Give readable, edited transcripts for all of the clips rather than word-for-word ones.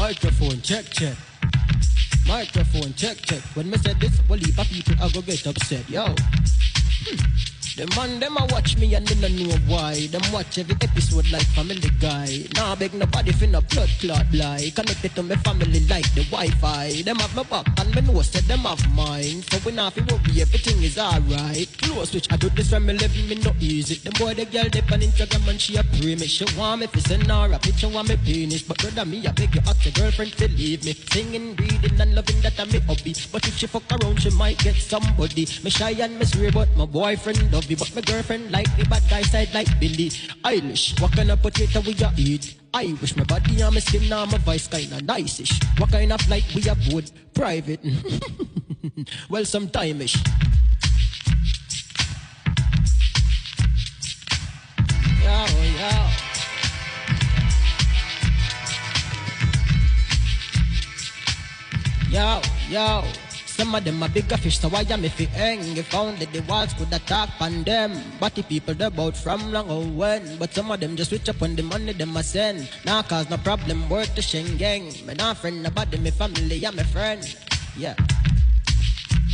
Microphone, check, check. Microphone, check, check. When me said this, well, heap of people are gonna get upset, yo. The man, them a watch me and they don't know why. Them watch every episode like Family Guy. Nah, beg nobody finna blood clot lie. Connected to my family like the Wi-Fi. Them have my back and me know said them have mine. So when I feel worry, everything is alright. Close switch, I do this when me living, me no easy. Them boy, the girl, they on Instagram and she a pray me. She want me fi send her a picture of me penis. But brother, me, I beg you ask your girlfriend to leave me. Singing, reading and loving that I'm me hobby. But if she fuck around, she might get somebody. Me shy and me swear, but my boyfriend love me. But my girlfriend like the bad guy side like Billy Eilish. What kind of potato we a eat? Irish, my body and my skin and my voice kinda nice-ish. What kind of flight we a board? Private. Well, sometime-ish. Yo, yo. Yo, yo. Some of them are bigger fish, so why am I fi hang? If only the walls could attack on them. But the people they bout from long or when. But some of them just switch up when the money them a send. Nah, cause no problem, worth the Schengen. Me nah friend nobody, me family, I'm my friend. Yeah.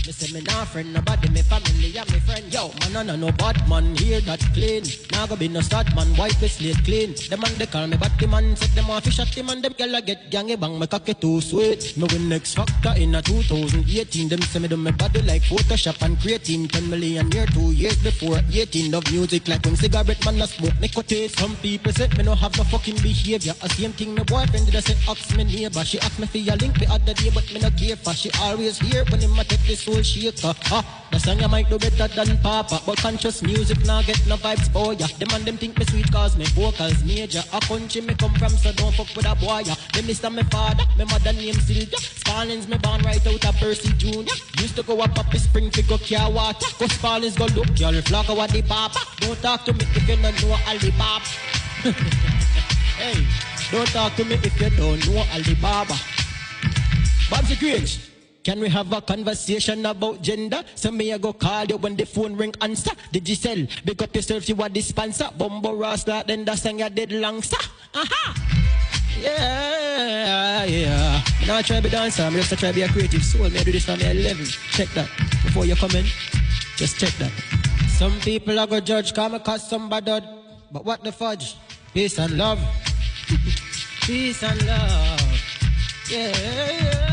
Me say me nah friend nobody, me family, I'm my friend. Yo, man, no bad man, here that clean. Nah go be no start man, wipe the slate clean. Them man they call me batty man, set them off fish at him and them gyal get gangy bang, me cocky too sweet. Me win X Factor in a 2018. Them say me do me body like Photoshop and creatine. 10 million year, 2 years before 18. Love music like when cigarette man a smoke nicotine. Some people say me no have no fucking behavior. A same thing my boyfriend did I say ask me neighbor. She asked me for your link the other day, but me no care for. She always here when him a take this whole shaker. The song you might do better than Papa, but conscious music now get no vibes, boy. Yeah. Them and them think me sweet cause me vocals major. A country me come from, so don't fuck with a boy. Yeah. Them Mr. me father, me mother name Sylvia. Spallings me born right out of Percy Jr. Used to go up up the spring to go care water. Cause Spallings go look, y'all flock over the papa. Don't talk to me if you don't know Alibaba. Hey, don't talk to me if you don't know Alibaba. Babsy Grange. Can we have a conversation about gender? So me I go call you when the phone ring answer. Did you sell? Big up yourself, you are the sponsor. Bumbo Rasta, then the song you did long, sir. Aha! Yeah, yeah. Now I try to be dancer, I'm just try to be a creative soul. Me I do this from me 11. Check that. Before you come in, just check that. Some people are go judge, come cause somebody. But what the fudge? Peace and love. Peace and love. Yeah, yeah.